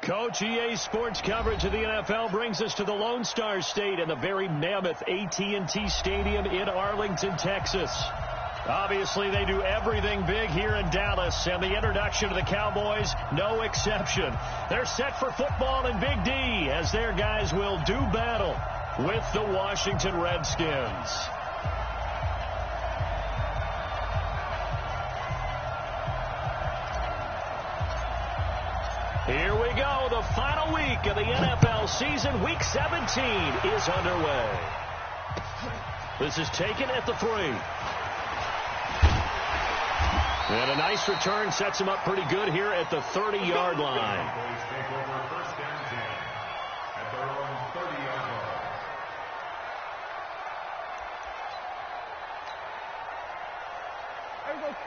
Coach, EA Sports coverage of the NFL brings us to the Lone Star State and the very mammoth AT&T Stadium in Arlington, Texas. Obviously, they do everything big here in Dallas, and the introduction of the Cowboys, no exception. They're set for football in Big D as their guys will do battle with the Washington Redskins. Here we go. The final week of the NFL season. Week 17 is underway. This is taken at the 3. And a nice return sets him up pretty good here at the 30-yard line.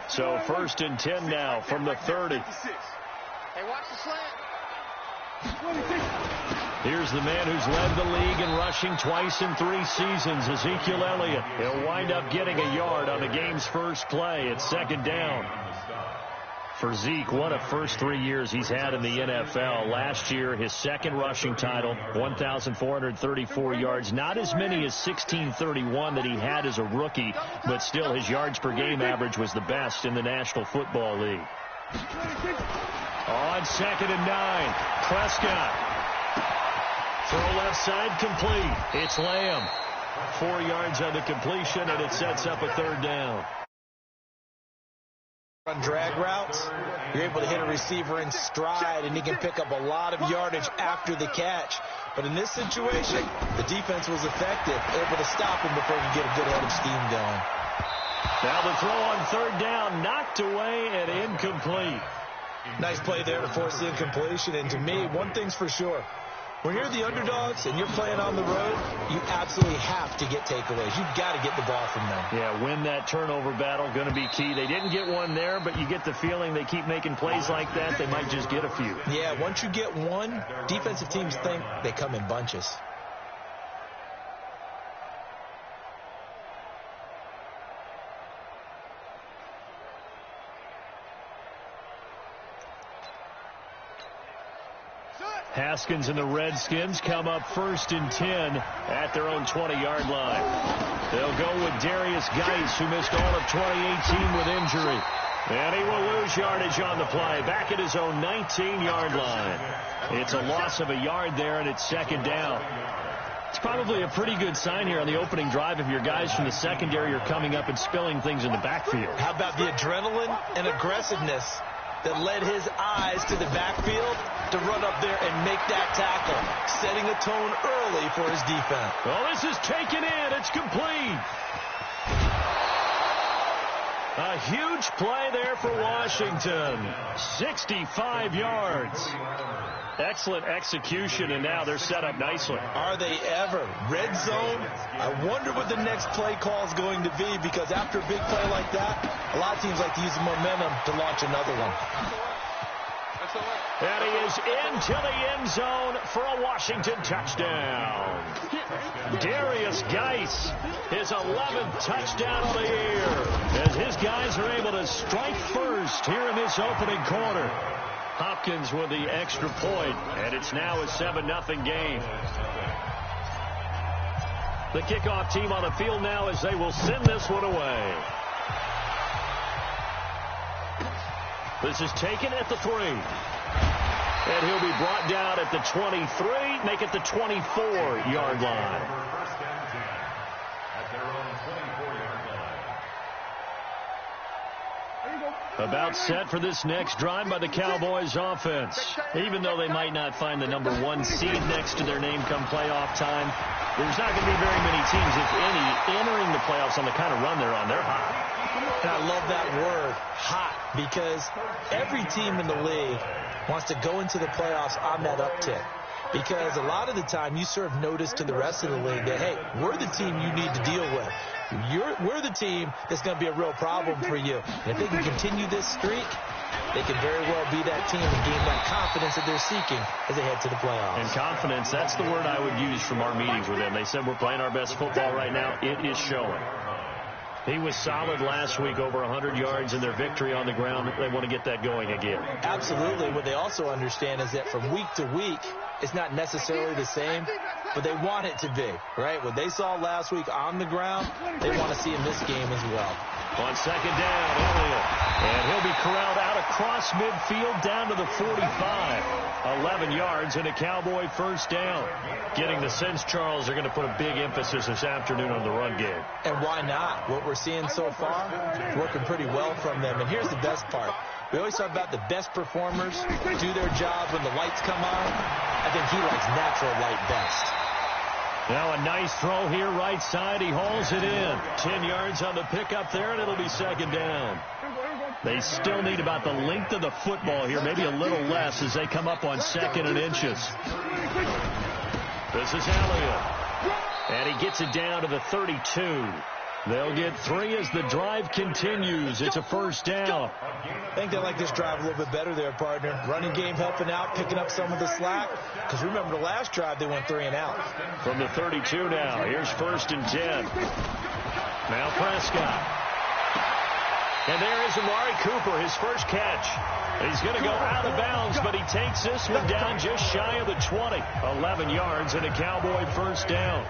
So 1st and 10 now from the 30. Hey, watch the slant. Here's the man who's led the league in rushing twice in 3 seasons, Ezekiel Elliott. He'll wind up getting a yard on the game's first play. It's 2nd down. For Zeke, what a first 3 years he's had in the NFL. Last year, his 2nd rushing title, 1,434 yards. Not as many as 1,631 that he had as a rookie, but still his yards per game average was the best in the National Football League. On 2nd and 9, Prescott. Throw left side complete. It's Lamb. 4 yards on the completion, and it sets up a 3rd down. On drag routes, you're able to hit a receiver in stride, and he can pick up a lot of yardage after the catch. But in this situation, the defense was effective, able to stop him before he could get a good head of steam going. Now the throw on 3rd down, knocked away and incomplete. Nice play there to force the incompletion. And to me, one thing's for sure. When you're the underdogs and you're playing on the road, you absolutely have to get takeaways. You've got to get the ball from them. Yeah, win that turnover battle, going to be key. They didn't get one there, but you get the feeling they keep making plays like that, they might just get a few. Yeah, once you get one, defensive teams think they come in bunches. Haskins and the Redskins come up 1st and 10 at their own 20-yard line. They'll go with Darius Geis, who missed all of 2018 with injury. And he will lose yardage on the play, back at his own 19-yard line. It's a loss of a yard there, and it's 2nd down. It's probably a pretty good sign here on the opening drive if your guys from the secondary are coming up and spilling things in the backfield. How about the adrenaline and aggressiveness that led his eyes to the backfield to run up there and make that tackle, setting a tone early for his defense. Well, this is taken in. It's complete. A huge play there for Washington. 65 yards. Excellent execution, and now they're set up nicely. Are they ever? Red zone? I wonder what the next play call is going to be, because after a big play like that, a lot of teams like to use the momentum to launch another one. And he is into the end zone for a Washington touchdown. Darius Geis, his 11th touchdown of the year, as his guys are able to strike first here in this opening quarter. Hopkins with the extra point, and it's now a 7-0 game. The kickoff team on the field now as they will send this one away. This is taken at the 3. And he'll be brought down at the 23, make it the 24-yard line. About set for this next drive by the Cowboys offense. Even though they might not find the number 1 seed next to their name come playoff time, there's not going to be very many teams, if any, entering the playoffs on the kind of run they're on. They're hot. And I love that word, hot, because every team in the league wants to go into the playoffs on that uptick. Because a lot of the time you serve notice to the rest of the league that, hey, we're the team you need to deal with. We're the team that's going to be a real problem for you. And if they can continue this streak, they can very well be that team and gain that confidence that they're seeking as they head to the playoffs. And confidence, that's the word I would use from our meetings with them. They said we're playing our best football right now. It is showing. He was solid last week, over 100 yards in their victory on the ground. They want to get that going again. Absolutely. What they also understand is that from week to week, it's not necessarily the same, but they want it to be, right? What they saw last week on the ground, they want to see in this game as well. On second down, Elliott. And he'll be corralled out across midfield down to the 45. 11 yards and a Cowboy first down. Getting the sense, Charles, they're going to put a big emphasis this afternoon on the run game. And why not? What we're seeing so far, working pretty well from them. And here's the best part. We always talk about the best performers do their job when the lights come on. I think he likes natural light best. Now a nice throw here, right side. He hauls it in. 10 yards on the pickup there, and it'll be second down. They still need about the length of the football here, maybe a little less as they come up on 2nd and inches. This is Elliott. And he gets it down to the 32. They'll get 3 as the drive continues. It's a first down. I think they like this drive a little bit better there, partner. Running game helping out, picking up some of the slack. Because remember the last drive, they went 3 and out. From the 32 now, here's 1st and 10. Now Prescott. And there is Amari Cooper, his first catch. He's going to go out of bounds, but he takes this one down just shy of the 20. 11 yards and a Cowboy first down.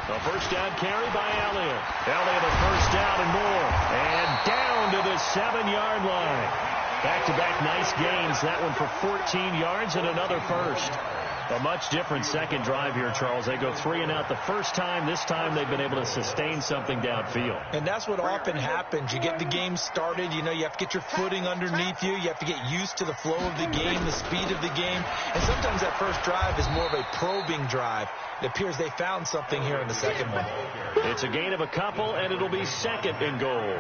A first down carry by Elliott. Elliott a first down and more. And down to the 7-yard line. Back-to-back nice gains. That one for 14 yards and another first. A much different second drive here, Charles. They go 3 and out the first time. This time they've been able to sustain something downfield. And that's what often happens. You get the game started. You know, you have to get your footing underneath you. You have to get used to the flow of the game, the speed of the game. And sometimes that first drive is more of a probing drive. It appears they found something here in the second one. It's a gain of a couple, and it'll be 2nd and goal.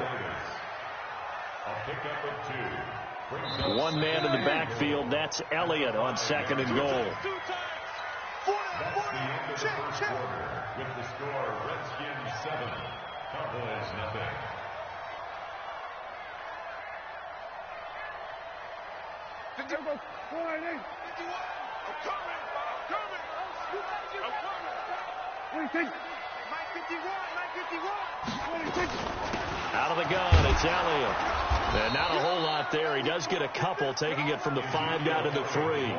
One man in the backfield. That's Elliott on 2nd and goal. That's the end of the first quarter. With the score, Redskins 7, Cowboys nothing. Out of the gun, it's Elliott. And not a whole lot there. He does get a couple, taking it from the 5 down to the 3.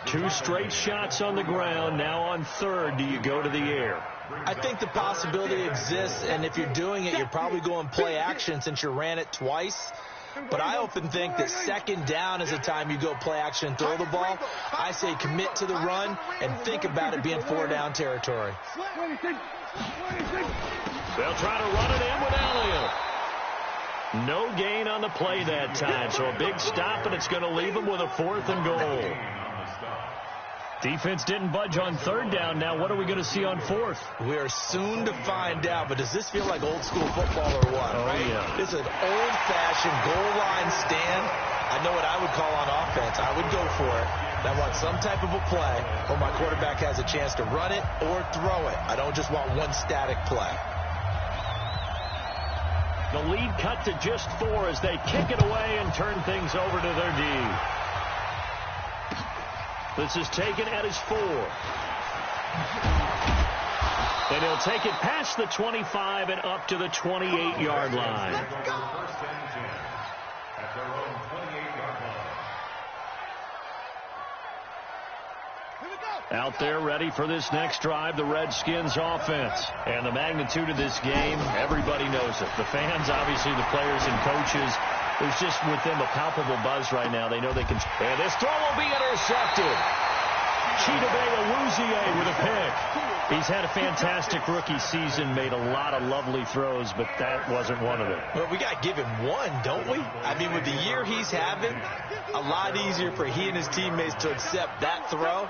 2 straight shots on the ground. Now on 3rd, do you go to the air? I think the possibility exists, and if you're doing it, you're probably going play action since you ran it twice. But I often think that 2nd down is the time you go play action and throw the ball. I say commit to the run and think about it being 4-down territory. They'll try to run it in with Elliott. No gain on the play that time, so a big stop, and it's going to leave them with a 4th and goal. Defense didn't budge on 3rd down. Now what are we going to see on 4th? We are soon to find out, but does this feel like old school football or what? Oh, right? Yeah. It's an old-fashioned goal line stand. I know what I would call on offense. I would go for it. And I want some type of a play where my quarterback has a chance to run it or throw it. I don't just want one static play. The lead cut to just 4 as they kick it away and turn things over to their D. This is taken at his 4. And he'll take it past the 25 and up to the 28-yard line. Out there ready for this next drive, the Redskins offense. And the magnitude of this game, everybody knows it. The fans, obviously, the players and coaches. There's just with them a palpable buzz right now. They know they can. And this throw will be intercepted. Chidobe Awuzie with a pick. He's had a fantastic rookie season, made a lot of lovely throws, but that wasn't one of them. Well, we got to give him one, don't we? I mean, with the year he's having, a lot easier for he and his teammates to accept that throw,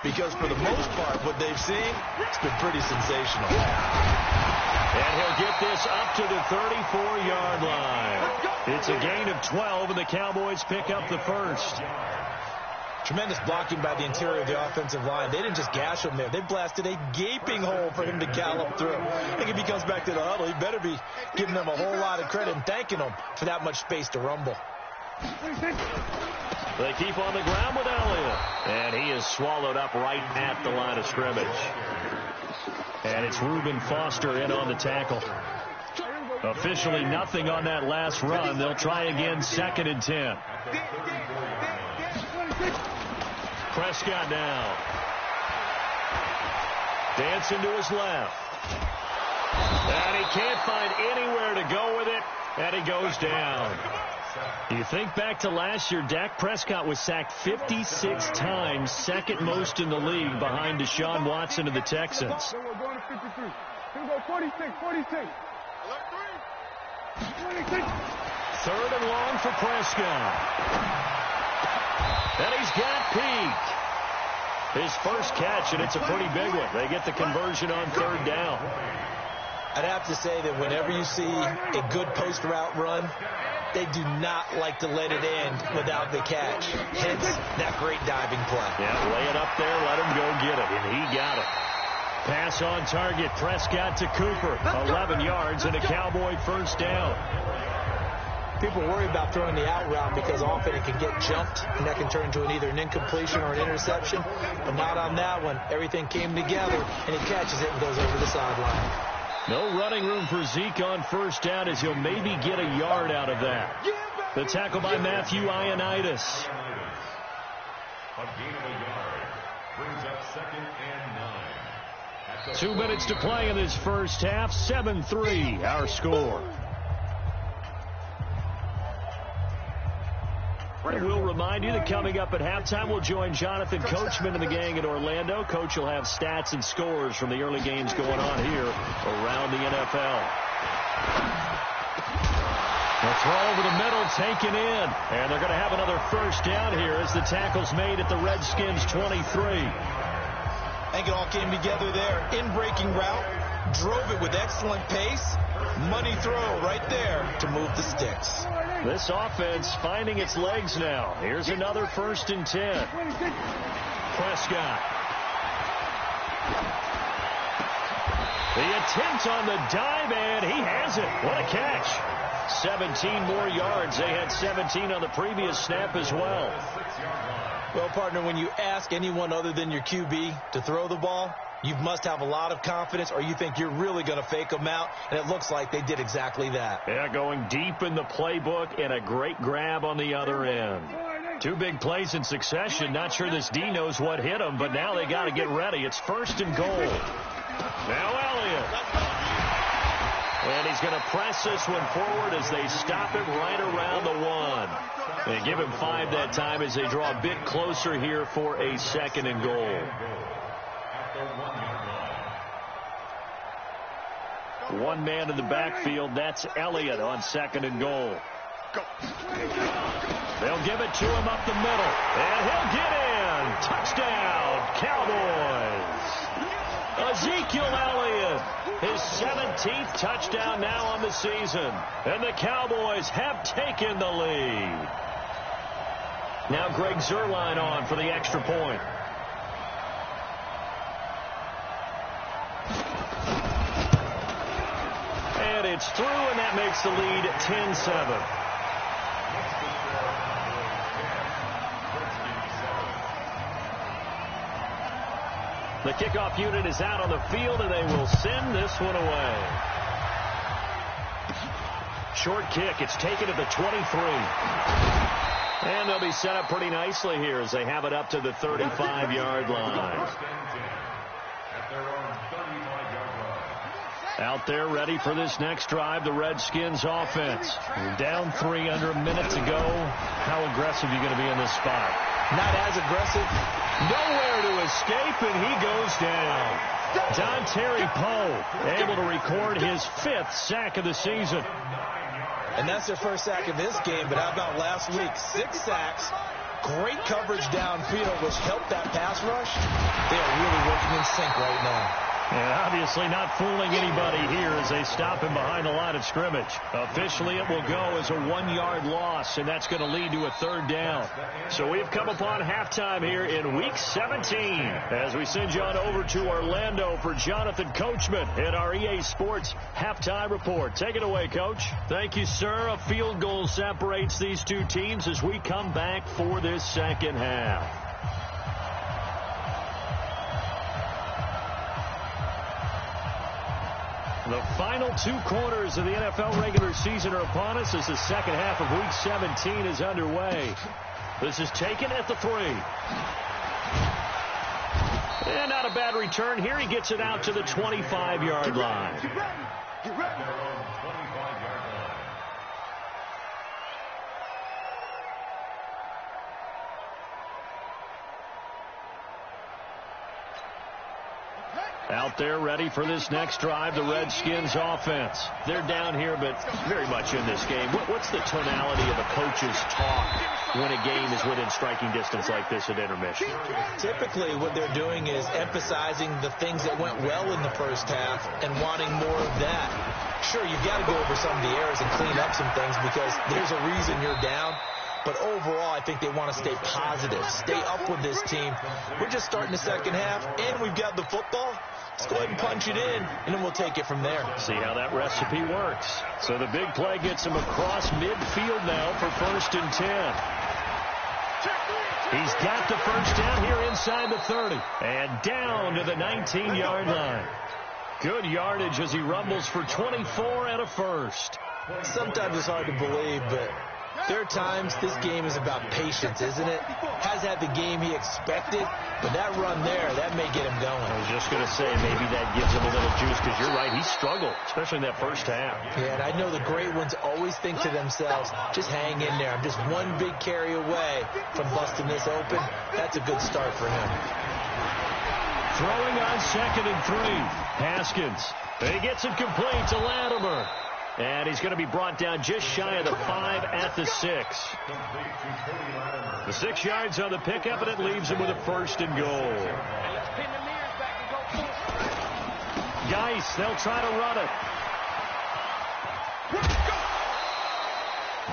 because for the most part, what they've seen, it's been pretty sensational. And he'll get this up to the 34-yard line. It's a gain of 12, and the Cowboys pick up the first. Tremendous blocking by the interior of the offensive line. They didn't just gash him there. They blasted a gaping hole for him to gallop through. I think if he comes back to the huddle, he better be giving them a whole lot of credit and thanking them for that much space to rumble. They keep on the ground with Elliott. And he is swallowed up right at the line of scrimmage. And it's Reuben Foster in on the tackle. Officially nothing on that last run. They'll try again, 2nd and 10. Prescott now. Dancing to his left. And he can't find anywhere to go with it. And he goes down. You think back to last year, Dak Prescott was sacked 56 times, 2nd most in the league behind Deshaun Watson of the Texans. We're going to 53. Here we go, 46. 3rd and long for Prescott. And he's got Peak. His first catch, and it's a pretty big one. They get the conversion on 3rd down. I'd have to say that whenever you see a good post route run, they do not like to let it end without the catch. Hence, that great diving play. Yeah, lay it up there, let him go get it, and he got it. Pass on target, Prescott to Cooper. 11 yards and a Cowboy first down. People worry about throwing the out route because often it can get jumped, and that can turn into either an incompletion or an interception. But not on that one. Everything came together, and he catches it and goes over the sideline. No running room for Zeke on first down as he'll maybe get a yard out of that. The tackle by Matthew Ioannidis. A gain of a yard brings up 2nd and 9. 2 minutes to play in this first half. 7-3 our score. And we'll remind you that coming up at halftime, we'll join Jonathan Coachman and the gang in Orlando. Coach will have stats and scores from the early games going on here around the NFL. The throw over the middle taken in. And they're going to have another first down here as the tackle's made at the Redskins 23. I think it all came together there. In-breaking route, drove it with excellent pace. Money throw right there to move the sticks. This offense finding its legs now. Here's another 1st and 10. Prescott. The attempt on the dive, and he has it. What a catch. 17 more yards. They had 17 on the previous snap as well. Well, partner, when you ask anyone other than your QB to throw the ball, you must have a lot of confidence, or you think you're really going to fake them out, and it looks like they did exactly that. Yeah, going deep in the playbook and a great grab on the other end. 2 big plays in succession. Not sure this D knows what hit him, but now they got to get ready. It's 1st and goal. Now Elliott. And he's going to press this one forward as they stop him right around the 1. They give him 5 that time as they draw a bit closer here for a 2nd and goal. 1 man in the backfield. That's Elliott on 2nd and goal. They'll give it to him up the middle. And he'll get in. Touchdown, Cowboys. Ezekiel Elliott, his 17th touchdown now on the season. And the Cowboys have taken the lead. Now Greg Zuerlein on for the extra point. And it's through, and that makes the lead 10-7. The kickoff unit is out on the field, and they will send this one away. Short kick. It's taken at the 23. And they'll be set up pretty nicely here as they have it up to the 35-yard line. Out there ready for this next drive, the Redskins offense. You're down 3 under a minute to go. How aggressive are you going to be in this spot? Not as aggressive. Nowhere to escape, and he goes down. Dontari Poe able to record his 5th sack of the season. And that's their first sack of this game, but how about last week? 6 sacks, great coverage downfield, which helped that pass rush. They are really working in sync right now. And obviously not fooling anybody here as they stop him behind the line of scrimmage. Officially, it will go as a 1-yard loss, and that's going to lead to a 3rd down. So we've come upon halftime here in Week 17 as we send you on over to Orlando for Jonathan Coachman in our EA Sports Halftime Report. Take it away, Coach. Thank you, sir. A field goal separates these two teams as we come back for this second half. The final 2 quarters of the NFL regular season are upon us as the second half of Week 17 is underway. This is taken at the 3. And not a bad return here. He gets it out to the 25-yard line. Get ready. Out there ready for this next drive, the Redskins offense. They're down here, but very much in this game. What's the tonality of a coach's talk when a game is within striking distance like this at intermission? Typically, what they're doing is emphasizing the things that went well in the first half and wanting more of that. Sure, you've got to go over some of the errors and clean up some things because there's a reason you're down. But overall, I think they want to stay positive, stay up with this team. We're just starting the second half, and we've got the football. Let's go ahead and punch it in, and then we'll take it from there. See how that recipe works. So the big play gets him across midfield now for 1st and 10. He's got the first down here inside the 30. And down to the 19-yard line. Good yardage as he rumbles for 24 and a first. Sometimes it's hard to believe, but there are times this game is about patience, isn't it? Has had the game he expected, but that run there, that may get him going. I was just going to say, maybe that gives him a little juice, because you're right, he struggled, especially in that first half. Yeah, and I know the great ones always think to themselves, just hang in there. I'm just one big carry away from busting this open. That's a good start for him. Throwing on 2nd and 3. Haskins. He gets it complete to Latimer. And he's going to be brought down just shy of the 5 at the 6. The 6 yards on the pickup, and it leaves him with a 1st and goal. Geis, they'll try to run it.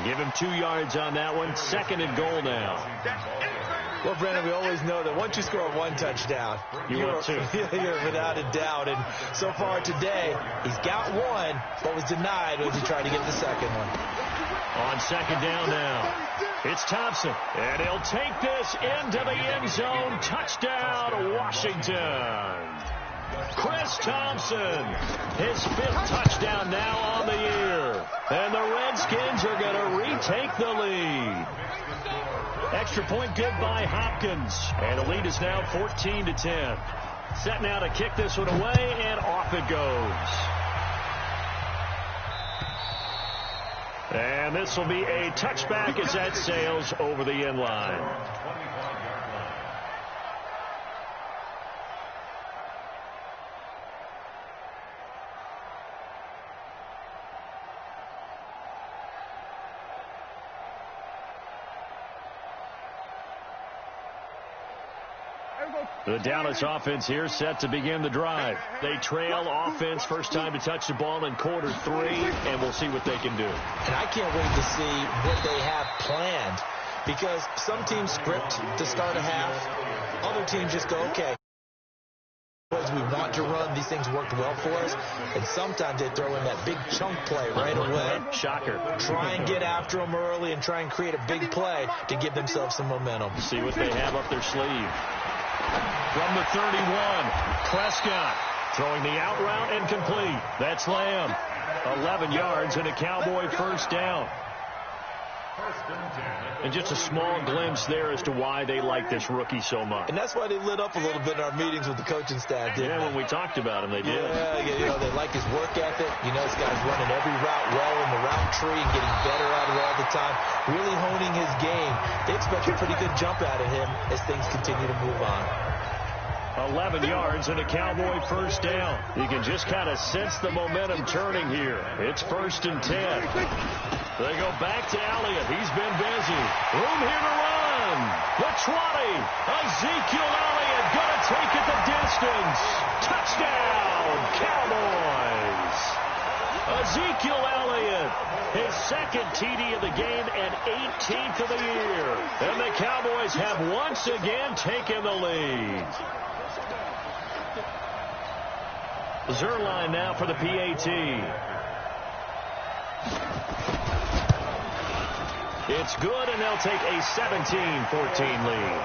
Give him 2 yards on that one. 2nd and goal now. Well, Brandon, we always know that once you score 1 touchdown, you're without a doubt. And so far today, he's got 1, but was denied when he tried to get the 2nd one. On 2nd down now, it's Thompson. And he'll take this into the end zone. Touchdown, Washington. Chris Thompson, his 5th touchdown now on the year. And the Redskins are going to retake the lead. Extra point good by Hopkins. And the lead is now 14-10. Set now to kick this one away, and off it goes. And this will be a touchback as that sails over the end line. The Dallas offense here set to begin the drive. They trail offense, first time to touch the ball in quarter 3, and we'll see what they can do. And I can't wait to see what they have planned, because some teams script to start a half. Other teams just go, okay, we want to run. These things worked well for us. And sometimes they throw in that big chunk play right away. Shocker. Try and get after them early and try and create a big play to give themselves some momentum. See what they have up their sleeve. From the 31, Prescott throwing the out route and complete. That's Lamb. 11 yards and a Cowboy first down. And just a small glimpse there as to why they like this rookie so much. And that's why they lit up a little bit in our meetings with the coaching staff. Yeah, when we talked about him, they did. Yeah, you know, they like his work ethic. You know, this guy's running every route well in the route tree and getting better at it all the time. Really honing his game. They expect a pretty good jump out of him as things continue to move on. 11 yards and a Cowboy first down. You can just kind of sense the momentum turning here. It's 1st and 10. They go back to Elliott. He's been busy. Room here to run. 10, the 20. Ezekiel Elliott going to take it the distance. Touchdown, Cowboys. Ezekiel Elliott, his second TD of the game and 18th of the year. And the Cowboys have once again taken the lead. Zerline now for the PAT. It's good, and they'll take a 17-14 lead.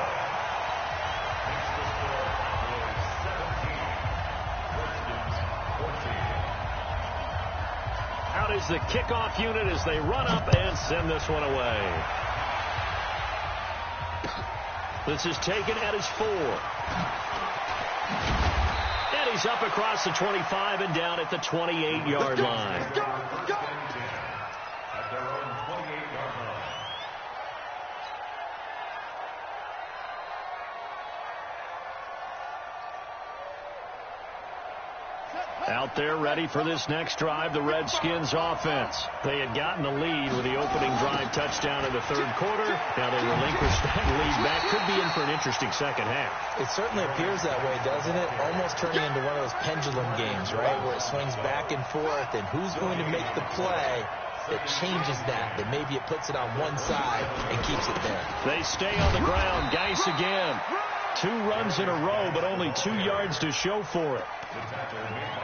Out is the kickoff unit as they run up and send this one away. This is taken at his 4. And he's up across the 25 and down at the 28-yard line. At their own 28-yard line. Out there ready for this next drive, the Redskins offense. They had gotten the lead with the opening drive touchdown in the third quarter. Now they relinquish that lead back. Could be in for an interesting second half. It certainly appears that way, doesn't it? Almost turning into one of those pendulum games, right, where it swings back and forth, and who's going to make the play that changes that maybe it puts it on one side and keeps it there. They stay on the ground. Geis again. 2 runs in a row, but only 2 yards to show for it.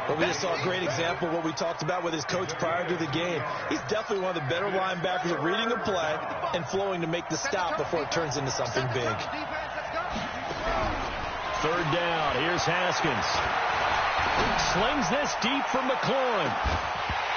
Well, we just saw a great example of what we talked about with his coach prior to the game. He's definitely one of the better linebackers at reading a play and flowing to make the stop before it turns into something big. Third down. Here's Haskins. Slings this deep for McLaurin.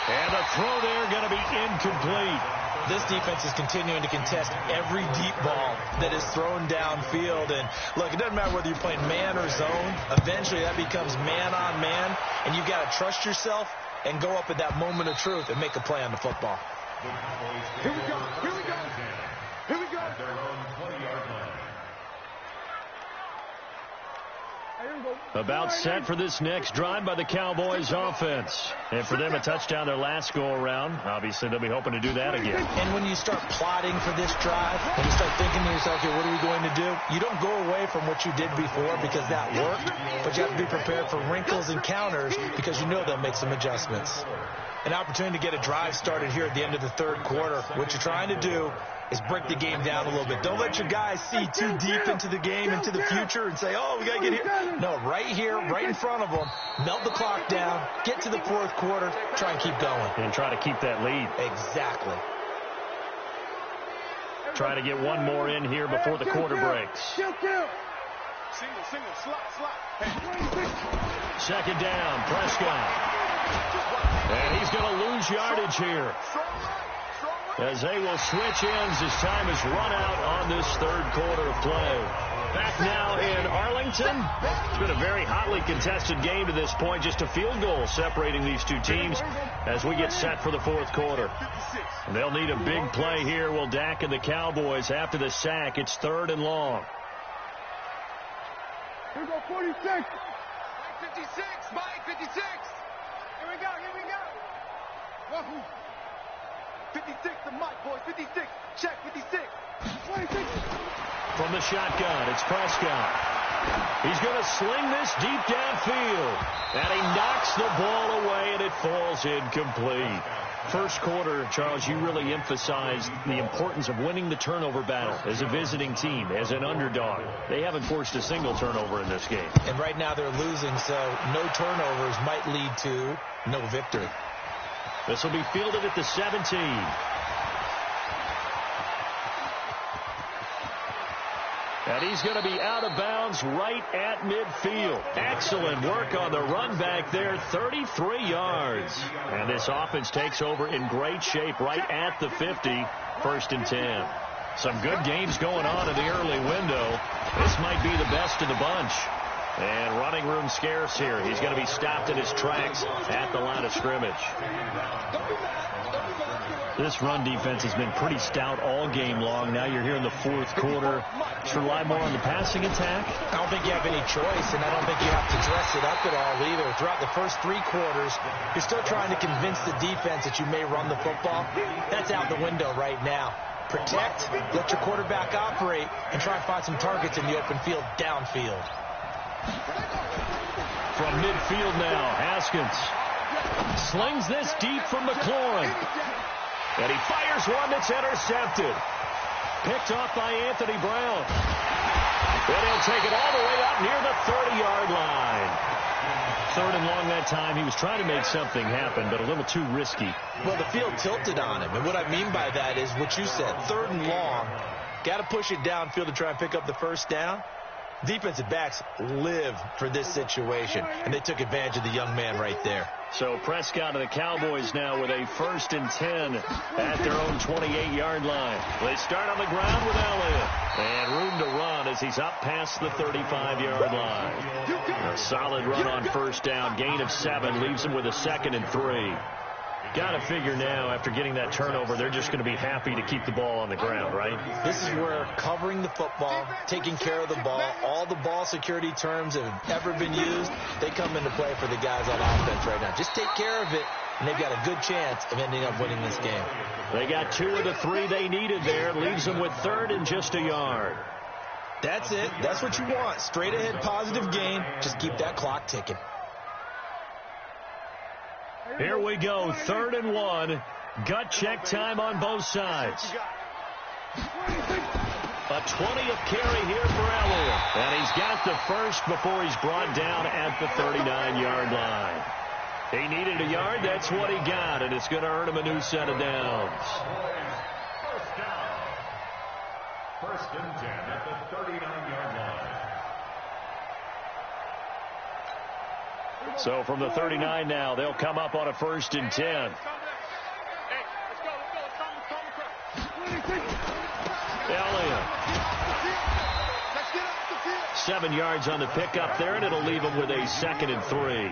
And the throw there going to be incomplete. This defense is continuing to contest every deep ball that is thrown downfield. And, look, it doesn't matter whether you're playing man or zone. Eventually that becomes man-on-man, and you've got to trust yourself and go up at that moment of truth and make a play on the football. Here we go. Here we go. Here we go. At their own 20-yard line. About set for this next drive by the Cowboys offense. And for them, a touchdown their last go-around. Obviously, they'll be hoping to do that again. And when you start plotting for this drive, when you start thinking to yourself, okay, what are we going to do? You don't go away from what you did before because that worked, but you have to be prepared for wrinkles and counters because you know they'll make some adjustments. An opportunity to get a drive started here at the end of the third quarter. What you're trying to do is break the game down a little bit. Don't let your guys see too deep into the game, into the future, and say, oh, we got to get here. No, right here, right in front of them, melt the clock down, get to the fourth quarter, try and keep going. And try to keep that lead. Exactly. Try to get one more in here before the quarter breaks. Single, slot. Second down, Prescott. And he's going to lose yardage here, as they will switch ends as time is run out on this third quarter of play. Back now in Arlington. It's been a very hotly contested game to this point. Just a field goal separating these two teams as we get set for the fourth quarter. And they'll need a big play here. Will Dak and the Cowboys after the sack. It's 3rd and long. Here we go, 46. Mike 56. Mike 56. Here we go. Wahoo. 56 to Mike, boys. 56. Check 56. 26. From the shotgun, it's Prescott. He's going to sling this deep downfield. And he knocks the ball away, and it falls incomplete. First quarter, Charles, you really emphasized the importance of winning the turnover battle as a visiting team, as an underdog. They haven't forced a single turnover in this game. And right now they're losing, so no turnovers might lead to no victory. This will be fielded at the 17. And he's going to be out of bounds right at midfield. Excellent work on the run back there, 33 yards. And this offense takes over in great shape right at the 50, 1st and 10. Some good games going on in the early window. This might be the best of the bunch. And running room scarce here. He's going to be stopped in his tracks at the line of scrimmage. This run defense has been pretty stout all game long. Now you're here in the fourth quarter. Just rely more on the passing attack. I don't think you have any choice, and I don't think you have to dress it up at all either. Throughout the first 3 quarters, you're still trying to convince the defense that you may run the football. That's out the window right now. protect, let your quarterback operate, and try and find some targets in the open field downfield. From midfield now, Haskins slings this deep from McLaurin. And he fires one that's intercepted. Picked off by Anthony Brown. And he'll take it all the way up near the 30-yard line. 3rd and long that time. He was trying to make something happen, but a little too risky. Well, the field tilted on him. And what I mean by that is what you said. 3rd and long. Got to push it downfield to try and pick up the first down. Defensive backs live for this situation, and they took advantage of the young man right there. So Prescott and the Cowboys now with a 1st and 10 at their own 28-yard line. They start on the ground with Elliott. And room to run as he's up past the 35-yard line. A solid run on first down. Gain of 7 leaves him with a 2nd and 3. Got to figure now, after getting that turnover, they're just going to be happy to keep the ball on the ground, right? This is where covering the football, taking care of the ball, all the ball security terms that have ever been used, they come into play for the guys on offense right now. Just take care of it, and they've got a good chance of ending up winning this game. They got 2 of the 3 they needed there. Leaves them with 3rd and just a yard. That's it. That's what you want. Straight ahead, positive gain. Just keep that clock ticking. Here we go, 3rd and 1. Gut check time on both sides. A 20th carry here for Elliott. And he's got the first before he's brought down at the 39-yard line. He needed a yard. That's what he got, and it's going to earn him a new set of downs. First down. 1st and 10 at the 39-yard line. So from the 39 now, they'll come up on a 1st and 10. Elliott. 7 yards on the pickup there, and it'll leave him with a 2nd and 3.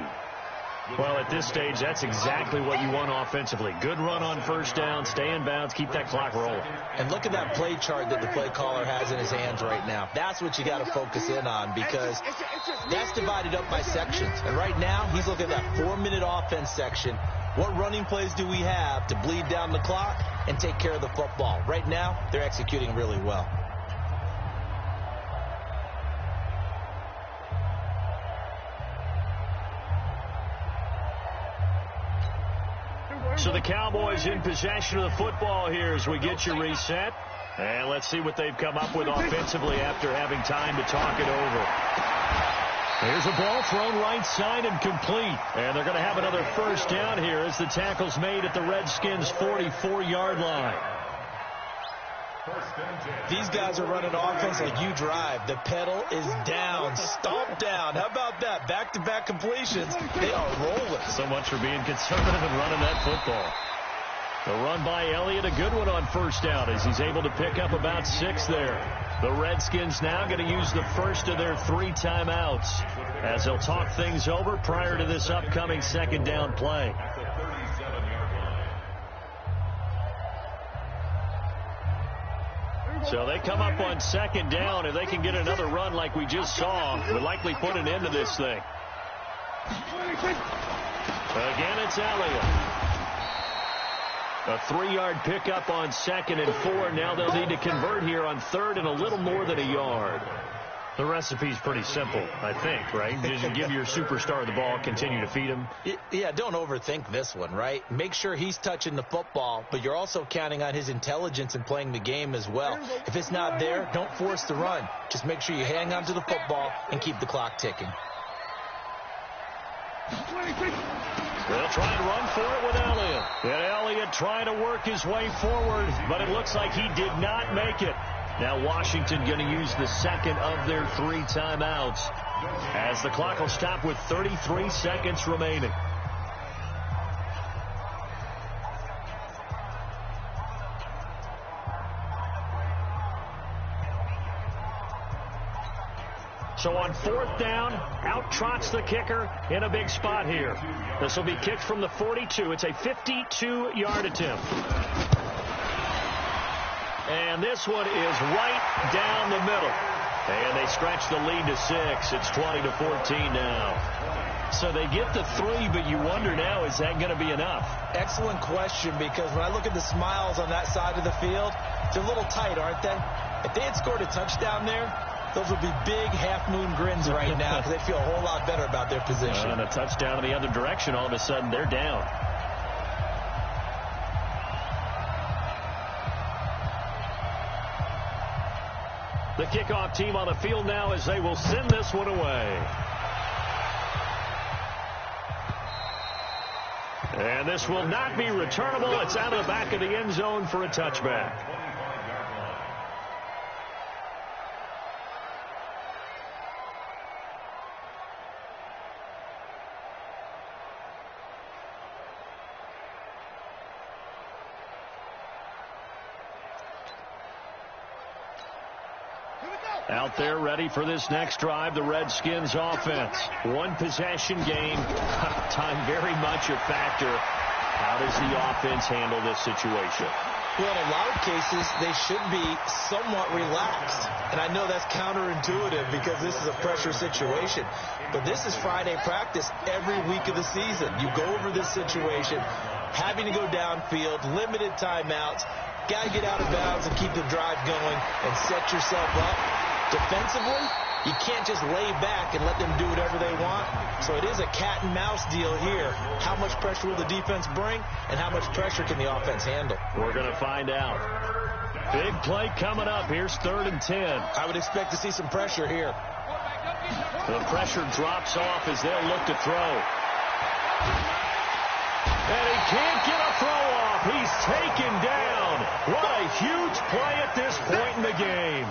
Well, at this stage, that's exactly what you want offensively. Good run on first down, stay in bounds, keep that clock rolling. And look at that play chart that the play caller has in his hands right now. That's what you got to focus in on, because that's divided up by sections. And right now, he's looking at that 4-minute offense section. What running plays do we have to bleed down the clock and take care of the football? Right now, they're executing really well. So the Cowboys in possession of the football here as we get you reset. And let's see what they've come up with offensively after having time to talk it over. Here's a ball thrown right side and complete. And they're going to have another first down here as the tackle's made at the Redskins' 44-yard line. These guys are running offense like you drive. The pedal is down, stomp down. How about that? Back-to-back completions. They are rolling. So much for being conservative and running that football. The run by Elliott, a good one on first down as he's able to pick up about 6 there. The Redskins now going to use the first of their 3 timeouts as they'll talk things over prior to this upcoming 2nd down play. So they come up on 2nd down. If they can get another run like we just saw, would likely put an end to this thing. Again, it's Elliott. A 3-yard pickup on 2nd and 4. Now they'll need to convert here on 3rd and a little more than a yard. The recipe's pretty simple, I think, right? Just give your superstar the ball, continue to feed him. Yeah, don't overthink this one, right? Make sure he's touching the football, but you're also counting on his intelligence in playing the game as well. If it's not there, don't force the run. Just make sure you hang on to the football and keep the clock ticking. They'll try and run for it with Elliott. And Elliott trying to work his way forward, but it looks like he did not make it. Now Washington going to use the 2nd of their 3 timeouts as the clock will stop with 33 seconds remaining. So on 4th down, out trots the kicker in a big spot here. This will be kicked from the 42. It's a 52-yard attempt. And this one is right down the middle. And they stretch the lead to 6. It's 20-14 now. So they get the 3, but you wonder now, is that going to be enough? Excellent question, because when I look at the smiles on that side of the field, they're a little tight, aren't they? If they had scored a touchdown there, those would be big half-moon grins right now because they feel a whole lot better about their position. And a touchdown in the other direction, all of a sudden they're down. The kickoff team on the field now as they will send this one away. And this will not be returnable. It's out of the back of the end zone for a touchback. Out there ready for this next drive, the Redskins offense. One possession game, time very much a factor. How does the offense handle this situation? Well, in a lot of cases, they should be somewhat relaxed. And I know that's counterintuitive because this is a pressure situation. But this is Friday practice every week of the season. You go over this situation, having to go downfield, limited timeouts, got to get out of bounds and keep the drive going and set yourself up. Defensively, you can't just lay back and let them do whatever they want. So it is a cat and mouse deal here. How much pressure will the defense bring, and how much pressure can the offense handle? We're going to find out. Big play coming up. Here's 3rd and 10. I would expect to see some pressure here. The pressure drops off as they'll look to throw. And he can't get a throw off. He's taken down. What a huge play at this point in the game.